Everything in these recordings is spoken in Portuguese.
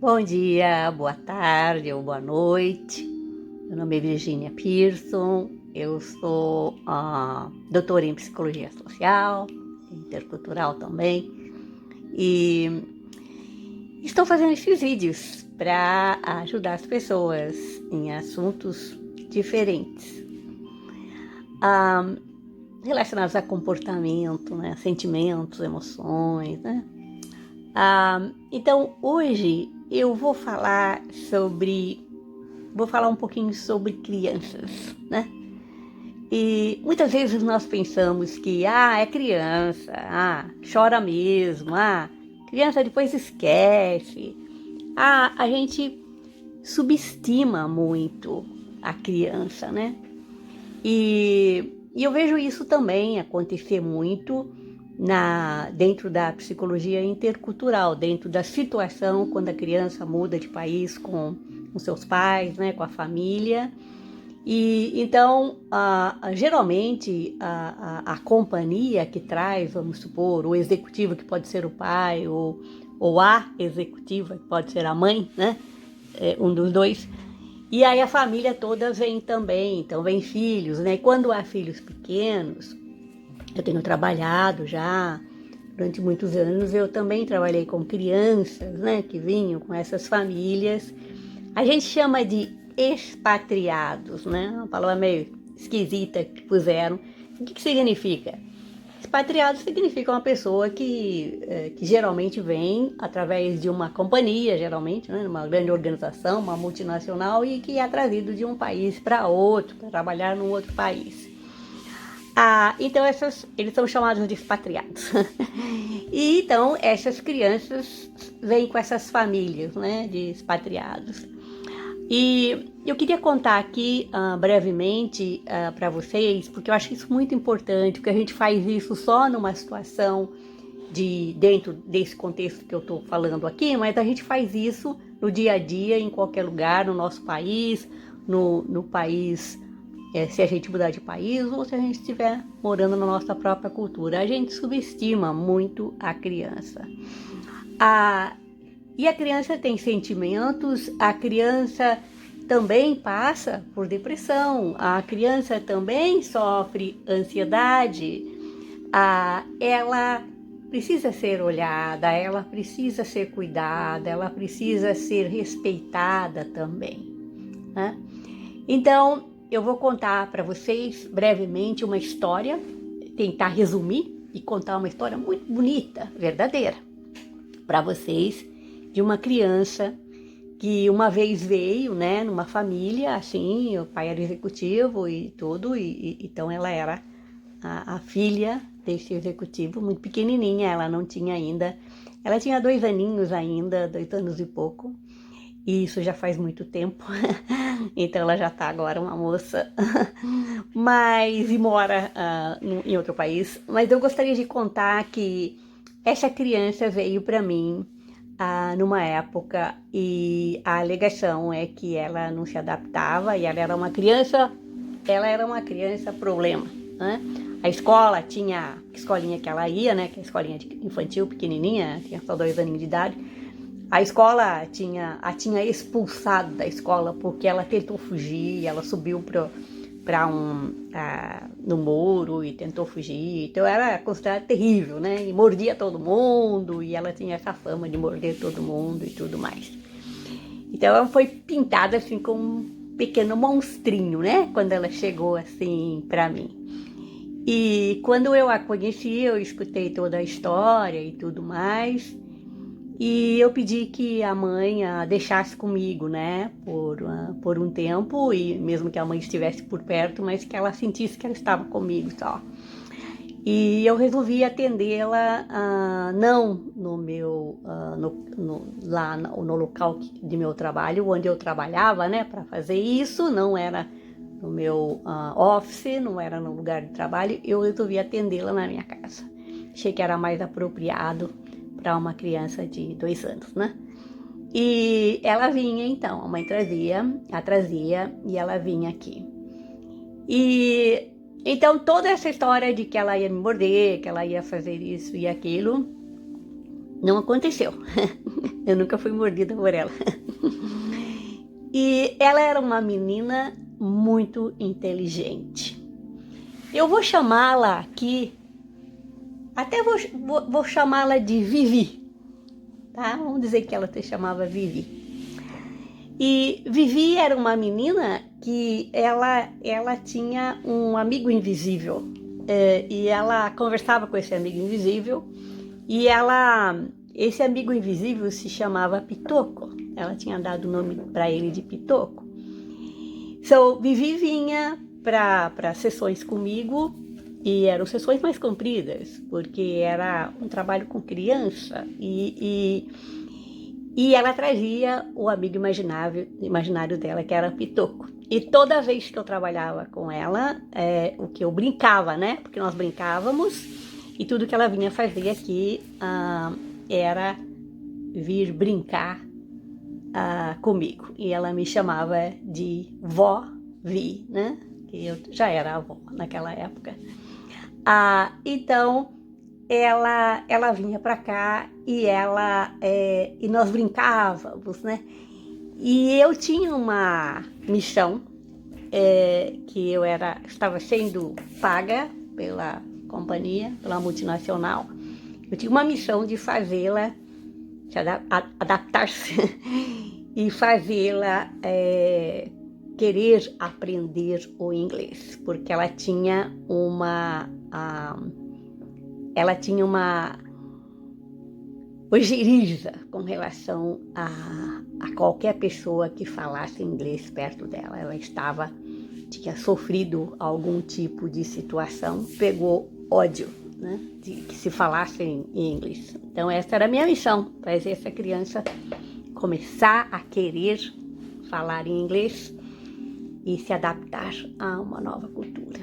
Bom dia, boa tarde ou boa noite. Meu nome é Virginia Pearson, eu sou doutora em Psicologia Social, intercultural também, e estou fazendo esses vídeos para ajudar as pessoas em assuntos diferentes, relacionados a comportamento, né, sentimentos, emoções, né? Então, hoje eu vou falar um pouquinho sobre crianças, né? E muitas vezes nós pensamos que, é criança, chora mesmo, criança depois esquece. A gente subestima muito a criança, né? E eu vejo isso também acontecer muito dentro da psicologia intercultural, dentro da situação quando a criança muda de país com seus pais, né, com a família. E então, geralmente, a companhia que traz, vamos supor, o executivo, que pode ser o pai, ou a executiva, que pode ser a mãe, né, um dos dois. E aí a família toda vem também, então vem filhos, né? E quando há filhos pequenos, eu tenho trabalhado já durante muitos anos, eu também trabalhei com crianças, né, que vinham com essas famílias. A gente chama de expatriados, né? Uma palavra meio esquisita que puseram. O que significa? Expatriado significa uma pessoa que geralmente vem através de uma companhia, geralmente, né, uma grande organização, uma multinacional, e que é trazido de um país para outro, para trabalhar num outro país. Então eles são chamados de expatriados. E então essas crianças vêm com essas famílias, né, de expatriados. E eu queria contar aqui brevemente para vocês, porque eu acho isso muito importante, porque a gente faz isso só numa situação dentro desse contexto que eu estou falando aqui, mas a gente faz isso no dia a dia, em qualquer lugar, no nosso país, no país, se a gente mudar de país ou se a gente estiver morando na nossa própria cultura. A gente subestima muito a criança. E a criança tem sentimentos, a criança também passa por depressão, a criança também sofre ansiedade, ela precisa ser olhada, ela precisa ser cuidada, ela precisa ser respeitada também, né? Então, eu vou contar para vocês brevemente uma história, tentar resumir e contar uma história muito bonita, verdadeira, para vocês, de uma criança que uma vez veio, né, numa família, assim, o pai era executivo e tudo, então ela era a filha desse executivo, muito pequenininha, ela não tinha ainda, ela tinha 2 aninhos ainda, 2 anos e pouco, e isso já faz muito tempo, então ela já está agora uma moça, e mora em outro país. Mas eu gostaria de contar que essa criança veio para mim numa época e a alegação é que ela não se adaptava e ela era uma criança problema, né? A escolinha que ela ia, né, que é a escolinha infantil pequenininha, tinha só 2 aninhos de idade, a escola a tinha expulsado da escola porque ela tentou fugir, ela subiu no muro e tentou fugir, então era considerada terrível, né, e mordia todo mundo, e ela tinha essa fama de morder todo mundo e tudo mais. Então ela foi pintada assim como um pequeno monstrinho, né, quando ela chegou assim para mim. E quando eu a conheci, eu escutei toda a história e tudo mais, e eu pedi que a mãe a deixasse comigo, né, por um tempo, e mesmo que a mãe estivesse por perto, mas que ela sentisse que ela estava comigo só. E eu resolvi atendê-la não no meu, lá no local de meu trabalho, onde eu trabalhava, né, para fazer isso, não era no meu office, não era no lugar de trabalho, eu resolvi atendê-la na minha casa. Achei que era mais apropriado para uma criança de 2 anos, né? E ela vinha então, a mãe trazia e ela vinha aqui. E então toda essa história de que ela ia me morder, que ela ia fazer isso e aquilo, Não aconteceu. Eu nunca fui mordida por ela. E ela era uma menina muito inteligente. Eu vou chamá-la aqui, até vou chamá-la de Vivi, tá? Vamos dizer que ela se chamava Vivi. E Vivi era uma menina que ela tinha um amigo invisível. E ela conversava com esse amigo invisível. E esse amigo invisível se chamava Pitoco. Ela tinha dado o nome para ele de Pitoco. So, Vivi vinha para sessões comigo, e eram sessões mais compridas, porque era um trabalho com criança, e ela trazia o amigo imaginário dela, que era Pitoco. E toda vez que eu trabalhava com ela, o que eu brincava, né? Porque nós brincávamos, e tudo que ela vinha fazer aqui era vir brincar comigo. E ela me chamava de Vó Vi, né? Que eu já era avó naquela época. Então, ela vinha para cá e nós brincávamos, né? E eu tinha uma missão que eu estava sendo paga pela companhia, pela multinacional. Eu tinha uma missão de fazê-la, de adaptar-se e fazê-la querer aprender o inglês, porque ela tinha uma ojeriza com relação a qualquer pessoa que falasse inglês perto dela. Ela tinha sofrido algum tipo de situação, pegou ódio, né, de que se falasse em inglês. Então essa era a minha missão, fazer essa criança começar a querer falar em inglês e se adaptar a uma nova cultura.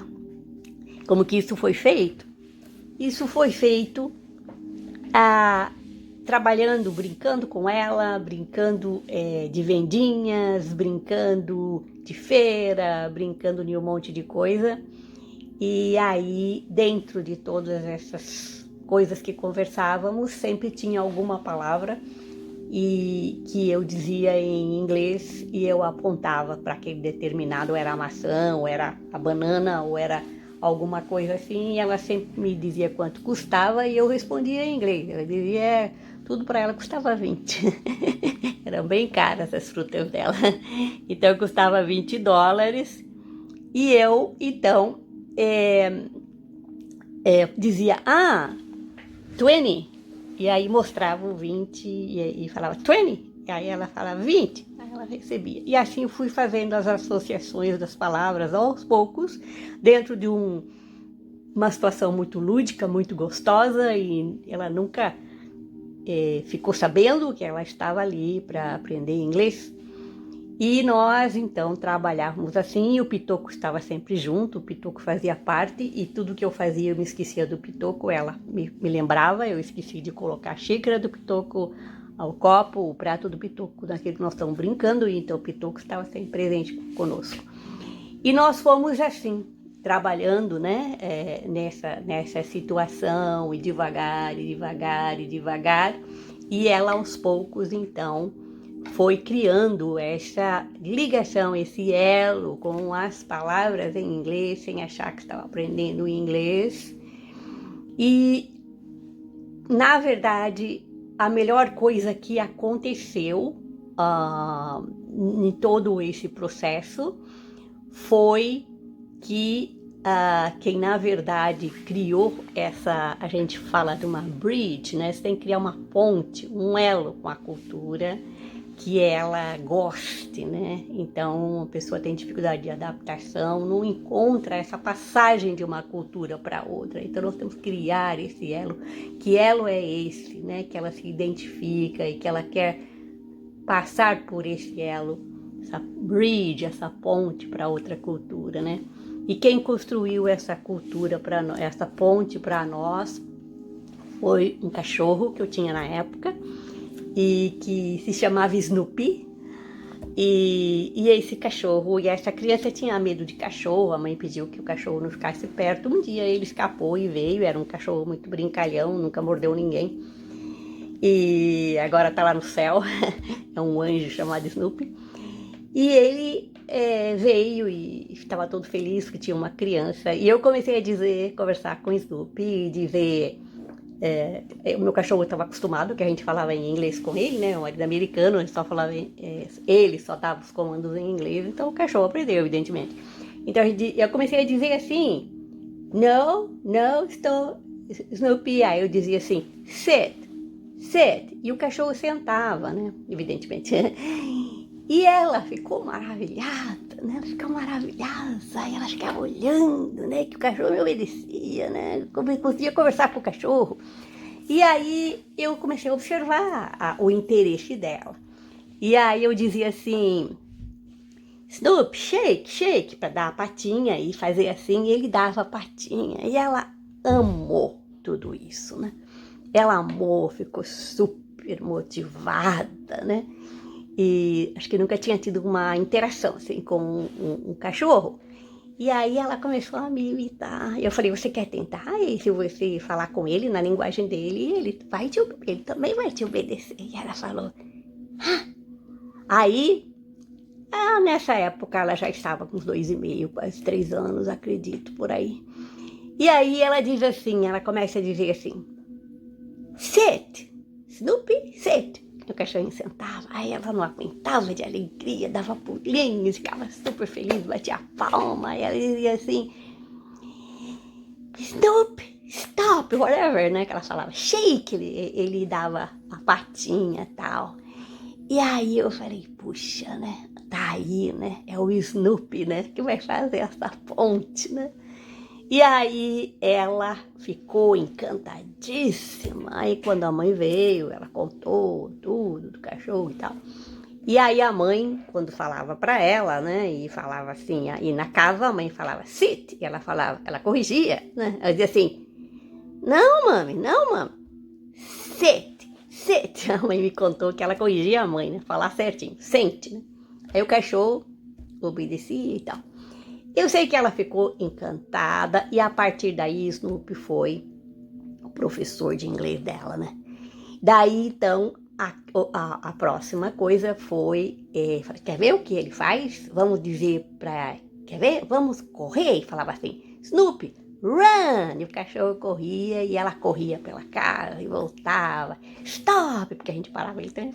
Como que isso foi feito? Isso foi feito trabalhando, brincando com ela, brincando de vendinhas, brincando de feira, brincando de um monte de coisa. E aí, dentro de todas essas coisas que conversávamos, sempre tinha alguma palavra e que eu dizia em inglês e eu apontava para aquele determinado, ou era a maçã, ou era a banana, ou era alguma coisa assim, e ela sempre me dizia quanto custava e eu respondia em inglês. Ela dizia, tudo para ela custava 20. Eram bem caras as frutas dela. Então custava $20 e eu, então, dizia, 20. E aí mostrava o 20 e falava 20. E aí ela falava 20. Aí ela recebia. E assim eu fui fazendo as associações das palavras aos poucos, dentro de uma situação muito lúdica, muito gostosa, e ela nunca ficou sabendo que ela estava ali para aprender inglês. E nós, então, trabalhávamos assim, e o Pitoco estava sempre junto, o Pitoco fazia parte, e tudo que eu fazia eu me esquecia do Pitoco, ela me lembrava, eu esqueci de colocar a xícara do Pitoco, o copo, o prato do Pitoco, naquele que nós estamos brincando, e então o Pitoco estava sempre presente conosco. E nós fomos assim, trabalhando, né, nessa situação, e devagar, e ela aos poucos, então, foi criando essa ligação, esse elo com as palavras em inglês, sem achar que estava aprendendo inglês. E, na verdade, a melhor coisa que aconteceu em todo esse processo foi que quem, na verdade, criou a gente fala de uma bridge, né? Você tem que criar uma ponte, um elo com a cultura, que ela goste, né? Então, a pessoa tem dificuldade de adaptação, não encontra essa passagem de uma cultura para outra. Então, nós temos que criar esse elo. Que elo é esse, né? Que ela se identifica e que ela quer passar por esse elo, essa bridge, essa ponte para outra cultura, né? E quem construiu essa cultura, essa ponte para nós, foi um cachorro que eu tinha na época, e que se chamava Snoopy, e esse cachorro, e essa criança tinha medo de cachorro, a mãe pediu que o cachorro não ficasse perto. Um dia ele escapou e veio, era um cachorro muito brincalhão, nunca mordeu ninguém, e agora tá lá no céu, é um anjo chamado Snoopy. E ele veio e estava todo feliz que tinha uma criança. E eu comecei a conversar com o Snoopy e dizer. O meu cachorro estava acostumado que a gente falava em inglês com ele, né? O marido americano, a gente só falava ele só dava os comandos em inglês, então o cachorro aprendeu, evidentemente. Então eu comecei a dizer assim, no, estou, Snoopy. Aí eu dizia assim, sit, sit. E o cachorro sentava, né? Evidentemente. E ela ficou maravilhada, né? Ela ficou maravilhada, e ela ficava olhando, né? Que o cachorro me obedecia, né? Conseguia conversar com o cachorro. E aí eu comecei a observar o interesse dela. E aí eu dizia assim, Snoop, shake, shake, para dar a patinha e fazer assim, e ele dava a patinha. E ela amou tudo isso, né? Ela amou, ficou super motivada, né? E acho que nunca tinha tido uma interação assim com um cachorro. E aí ela começou a me imitar. Eu falei, você quer tentar? E se você falar com ele na linguagem dele, ele também vai te obedecer. E ela falou, ah. Aí, nessa época ela já estava com uns 2,5, quase 3 anos, acredito, por aí. E aí ela diz assim, ela começa a dizer assim, sit, Snoopy, sit. O cachorrinho sentava, aí ela não aguentava de alegria, dava pulinhos, ficava super feliz, batia palma, e ela dizia assim, Snoop, stop, whatever, né, que ela falava, shake, ele dava a patinha e tal. E aí eu falei, puxa, né, tá aí, né, é o Snoopy, né, que vai fazer essa ponte, né. E aí ela ficou encantadíssima. Aí quando a mãe veio, ela contou tudo do cachorro e tal. E aí a mãe, quando falava para ela, né, e falava assim, aí na casa a mãe falava sit, e ela falava, ela corrigia, né, ela dizia assim, não mami, sit, sit. A mãe me contou que ela corrigia a mãe, né, falar certinho, sente, né. Aí o cachorro obedecia e tal. Eu sei que ela ficou encantada e a partir daí Snoopy foi o professor de inglês dela, né? Daí então a próxima coisa foi, falei, quer ver o que ele faz? Vamos dizer para, quer ver? Vamos correr? E falava assim, Snoopy, run! E o cachorro corria e ela corria pela casa e voltava, stop! Porque a gente parava ele também.